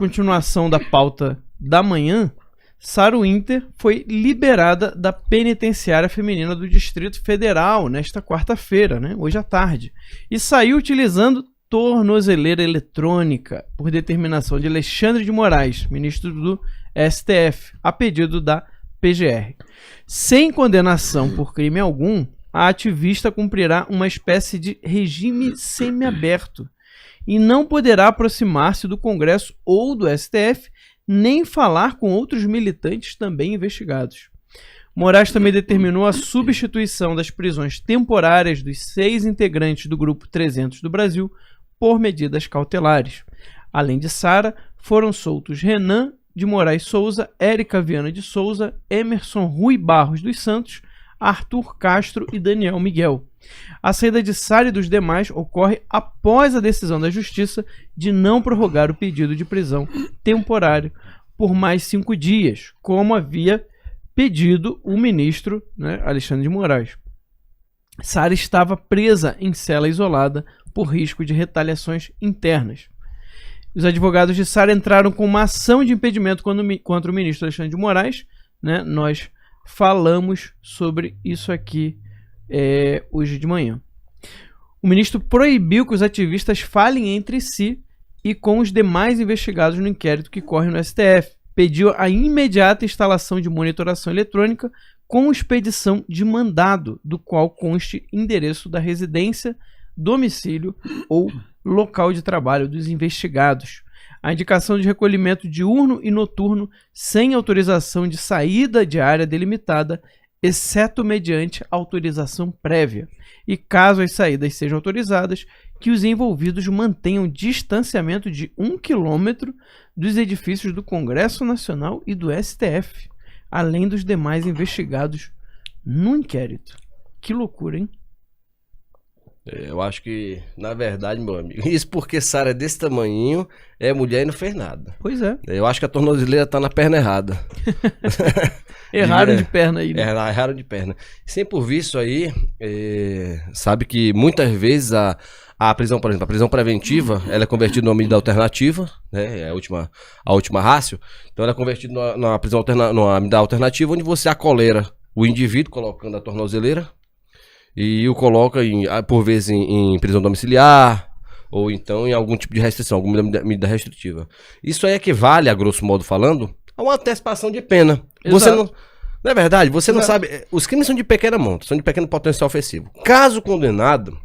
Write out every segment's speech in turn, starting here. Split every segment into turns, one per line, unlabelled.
continuação da pauta da manhã, Sara Winter foi liberada da penitenciária feminina do Distrito Federal nesta quarta-feira, né, hoje à tarde, e saiu utilizando tornozeleira eletrônica por determinação de Alexandre de Moraes, ministro do STF, a pedido da PGR. Sem condenação por crime algum, a ativista cumprirá uma espécie de regime semiaberto e não poderá aproximar-se do Congresso ou do STF, nem falar com outros militantes também investigados. Moraes também determinou a substituição das prisões temporárias dos 6 integrantes do Grupo 300 do Brasil por medidas cautelares. Além de Sara, foram soltos Renan de Moraes Souza, Érica Viana de Souza, Emerson Rui Barros dos Santos, Arthur Castro e Daniel Miguel. A saída de Sara e dos demais ocorre após a decisão da Justiça de não prorrogar o pedido de prisão temporário por mais 5 dias, como havia pedido o ministro, né, Alexandre de Moraes. Sara estava presa em cela isolada por risco de retaliações internas. Os advogados de Sara entraram com uma ação de impedimento contra o ministro Alexandre de Moraes, né? Nós falamos sobre isso aqui hoje de manhã. O ministro proibiu que os ativistas falem entre si e com os demais investigados no inquérito que corre no STF. Pediu a imediata instalação de monitoração eletrônica com expedição de mandado, do qual conste endereço da residência, domicílio ou local de trabalho dos investigados. A indicação de recolhimento diurno e noturno sem autorização de saída de área delimitada, exceto mediante autorização prévia. E caso as saídas sejam autorizadas, que os envolvidos mantenham distanciamento de 1 quilômetro dos edifícios do Congresso Nacional e do STF, além dos demais investigados no inquérito. Que loucura, hein?
Eu acho que, na verdade, meu amigo, isso porque Sara é desse tamanhinho, é mulher e não fez nada.
Pois é.
Eu acho que a tornozeleira tá na perna errada.
Erraram de perna aí, né?
Erraram de perna. Sem por visto aí, sabe que muitas vezes a prisão, por exemplo, a prisão preventiva, ela é convertida numa medida alternativa, né? É a última rácio. Então ela é convertida numa medida alternativa, onde você acolera o indivíduo colocando a tornozeleira e o coloca, por vezes, em prisão domiciliar, ou então em algum tipo de restrição, alguma medida restritiva. Isso aí equivale, a grosso modo falando, a uma antecipação de pena. Você não é verdade? Você não sabe. Os crimes são de pequena monta, são de pequeno potencial ofensivo. Caso condenado,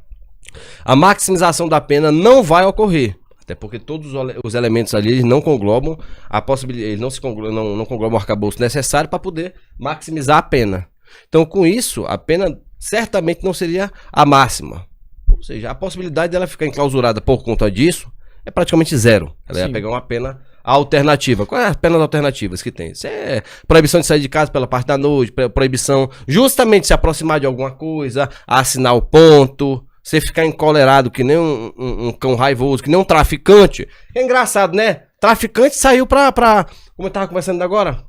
a maximização da pena não vai ocorrer. Até porque todos os elementos ali eles não conglobam a possibilidade, eles não conglobam o arcabouço necessário para poder maximizar a pena. Então, com isso, a pena certamente não seria a máxima. Ou seja, a possibilidade dela ficar enclausurada por conta disso é praticamente zero. Ela ia pegar uma pena alternativa. Quais as penas alternativas que tem? Isso é proibição de sair de casa pela parte da noite, proibição justamente se aproximar de alguma coisa, assinar o ponto, você ficar encolerado que nem um cão raivoso, que nem um traficante. É engraçado, né? Traficante saiu como eu tava conversando agora,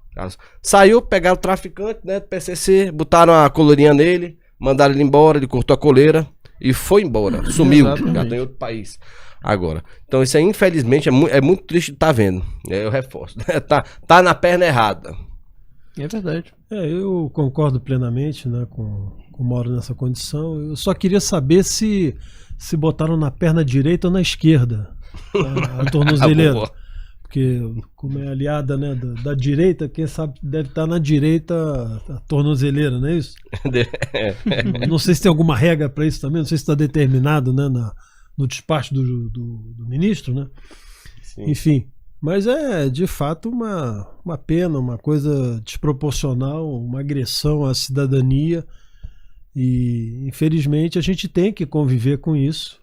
saiu, pegaram o traficante, né, do PCC, botaram a coleirinha nele, mandaram ele embora, ele cortou a coleira e foi embora, sumiu, já tá em outro país agora. Então isso aí, infelizmente, é muito triste de estar vendo, eu reforço, né? tá na perna errada.
É verdade.
Eu concordo plenamente, né, com o Mauro nessa condição. Eu só queria saber se botaram na perna direita ou na esquerda a tornozeleira. Porque, como é aliada, né, da direita, quem sabe deve estar na direita a tornozeleira, não é isso? Não sei se tem alguma regra para isso também, não sei se está determinado, né, no despacho do ministro, né? Sim. Enfim, mas é de fato uma pena, uma coisa desproporcional, uma agressão à cidadania e, infelizmente, a gente tem que conviver com isso,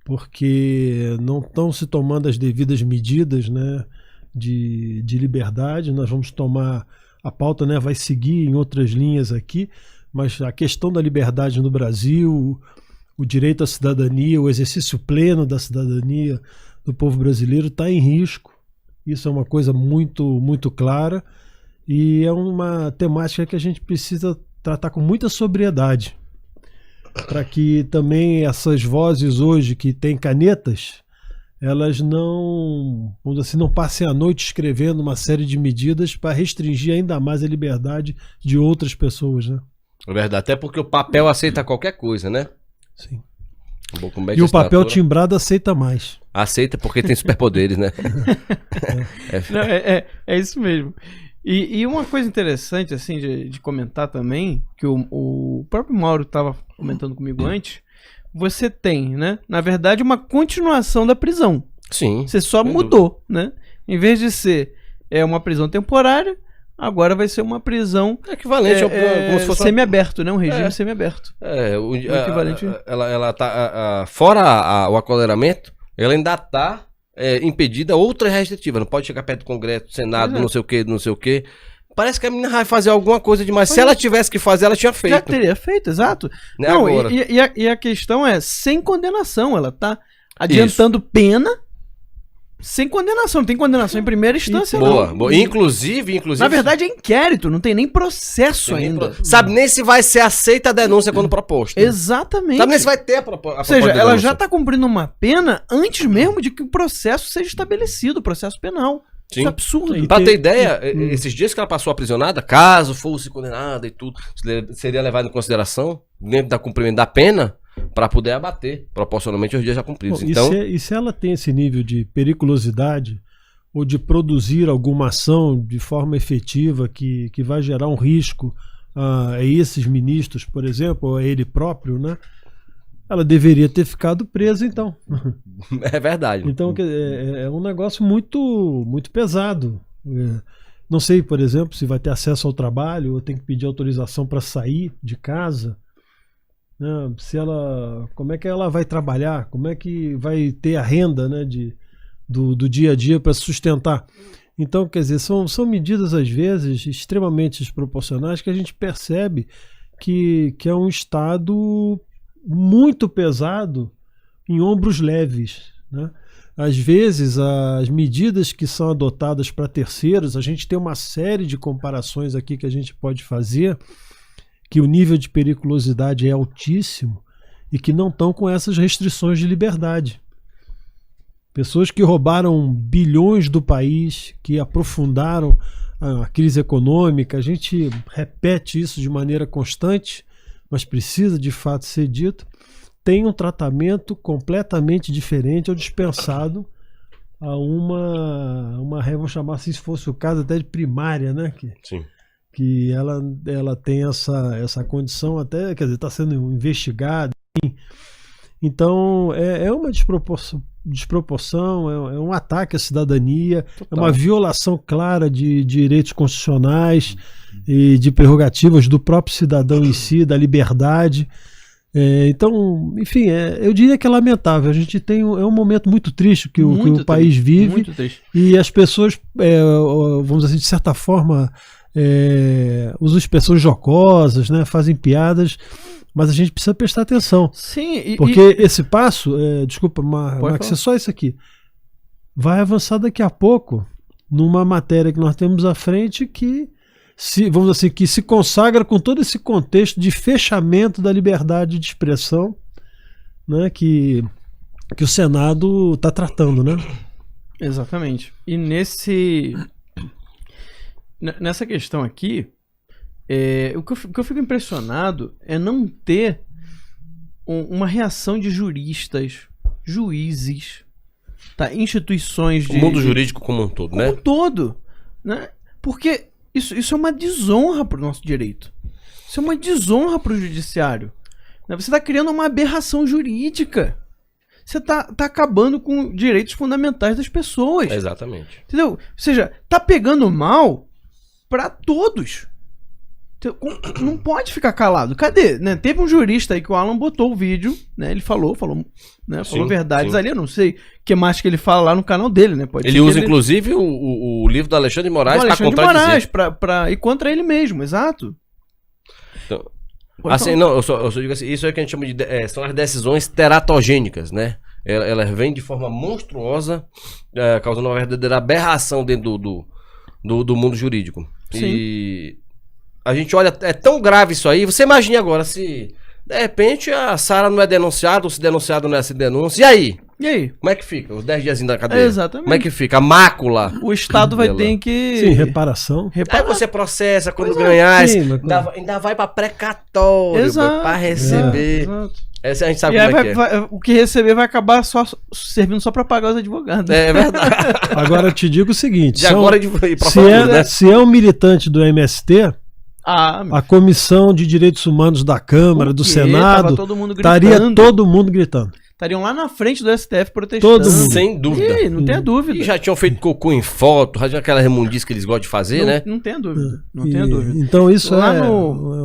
porque não estão se tomando as devidas medidas, né, de liberdade. Nós vamos tomar a pauta, né, vai seguir em outras linhas aqui, mas a questão da liberdade no Brasil, o direito à cidadania, o exercício pleno da cidadania do povo brasileiro está em risco. Isso é uma coisa muito, muito clara e é uma temática que a gente precisa tratar com muita sobriedade, para que também essas vozes hoje que têm canetas, elas não, vamos dizer assim, não passem a noite escrevendo uma série de medidas para restringir ainda mais a liberdade de outras pessoas, né?
É verdade, até porque o papel aceita qualquer coisa, né?
Sim.
E
E o papel timbrado aceita mais.
aceita porque tem superpoderes, né?
Não, é isso mesmo. E uma coisa interessante, assim, de comentar também, que o próprio Mauro estava comentando comigo antes, você tem, né, na verdade, uma continuação da prisão.
Sim.
Você só mudou, né? Em vez de ser uma prisão temporária, agora vai ser uma prisão
equivalente ao como se fosse
semi-aberto, né? Um regime semi-aberto.
o
equivalente.
Ela tá fora o acolheramento, ela ainda tá impedida outra restritiva, não pode chegar perto do Congresso, do Senado, não sei o que. Parece que a menina vai fazer alguma coisa demais. Se ela tivesse que fazer, ela tinha feito.
Já teria feito, exato.
Né,
não,
agora.
E a questão é sem condenação. Ela tá adiantando pena sem condenação. Não tem condenação em primeira instância,
boa,
não.
Boa. Inclusive...
Na verdade é inquérito, não tem nem processo ainda.
Sabe nem se vai ser aceita a denúncia quando proposta.
Exatamente.
Sabe nem se vai ter a proposta.
Ou seja, ela já tá cumprindo uma pena antes mesmo de que o processo seja estabelecido, o processo penal.
Sim.
Isso é absurdo.
Pra ter ideia, esses dias que ela passou aprisionada, caso fosse condenada e tudo, seria levado em consideração, dentro da cumprimento da pena, para poder abater proporcionalmente os dias já cumpridos.
Bom,
então,
e se ela tem esse nível de periculosidade ou de produzir alguma ação de forma efetiva que vai gerar um risco a esses ministros, por exemplo, ou a ele próprio, né? Ela deveria ter ficado presa, então.
é verdade.
Então é um negócio muito, muito pesado. Não sei, por exemplo, se vai ter acesso ao trabalho ou tem que pedir autorização para sair de casa. Como é que ela vai trabalhar? Como é que vai ter a renda, né, do dia a dia para sustentar? Então, quer dizer, são medidas, às vezes, extremamente desproporcionais que a gente percebe que é um Estado muito pesado em ombros leves, né? Às vezes as medidas que são adotadas para terceiros, a gente tem uma série de comparações aqui que a gente pode fazer, que o nível de periculosidade é altíssimo e que não estão com essas restrições de liberdade. Pessoas que roubaram bilhões do país, que aprofundaram a crise econômica, a gente repete isso de maneira constante, mas precisa de fato ser dito, tem um tratamento completamente diferente ou dispensado a vamos chamar assim, se fosse o caso até de primária, né?
Sim.
Que ela tem essa condição até, quer dizer, está sendo investigada. Então é uma desproporção, é um ataque à cidadania, total. É uma violação clara de direitos constitucionais e de prerrogativas do próprio cidadão em si, da liberdade. Então, enfim, eu diria que é lamentável. A gente tem um momento muito triste que o país vive, muito triste. E as pessoas, vamos dizer assim, de certa forma, usam expressões jocosas, né, fazem piadas, mas a gente precisa prestar atenção.
Sim,
porque esse passo, desculpa, Max, é só isso aqui, vai avançar daqui a pouco numa matéria que nós temos à frente que vamos dizer assim, que se consagra com todo esse contexto de fechamento da liberdade de expressão, né, que o Senado está tratando, né?
Exatamente. E nessa questão aqui, o que eu fico impressionado é não ter uma reação de juristas, juízes, tá, instituições
o mundo jurídico como um todo, né?
Como um todo, né? Porque isso é uma desonra para o nosso direito. Isso é uma desonra para o judiciário. Você está criando uma aberração jurídica. Você tá acabando com direitos fundamentais das pessoas.
Exatamente.
Entendeu? Ou seja, tá pegando mal para todos. Não pode ficar calado. Cadê? Né? Teve um jurista aí que o Alan botou o vídeo, né? Ele falou verdades ali. Eu não sei o que mais que ele fala lá no canal dele, né?
Ele usa, inclusive, o livro do Alexandre de Moraes para contradizer.
Pra ir contra ele mesmo, exato.
Então, assim, não, eu só digo assim, isso é o que a gente chama de são as decisões teratogênicas, né? Elas vêm de forma monstruosa, causando uma verdadeira aberração dentro do mundo jurídico.
Sim.
E a gente olha, é tão grave isso aí. Você imagine agora se de repente a Sara não é denunciada, ou se denunciado não é essa denúncia. E aí?
E aí?
Como é que fica? Os 10 dias da cadeia.
Exatamente.
Como é que fica? A mácula.
O Estado vai
dela.
ter que...
Sim, reparação.
Aí você processa quando
Pois é.
ganhar.
Sim, mas-
Ainda vai pra precatório
Exato.
pra receber.
Exato.
Essa a gente sabe
E aí
como é que é.
o que receber vai acabar só servindo só pra pagar os advogados.
É verdade.
Agora eu te digo o seguinte:
De agora de ir pra
se,
futuro,
é,
né?
se é um militante do MST,
Ah,
a Comissão de Direitos Humanos da Câmara,
o
do
quê?
Senado,
Tava todo mundo
estaria
gritando.
todo mundo gritando.
Estariam lá na frente do STF protestando.
Todo mundo.
Sem dúvida.
E aí, não tenha dúvida.
E já tinham feito cocô em foto, já tinha aquela remundice que eles gostam de fazer,
não,
né?
não tenha dúvida. Não
E-
tenha dúvida.
Então isso
Lá
é
no-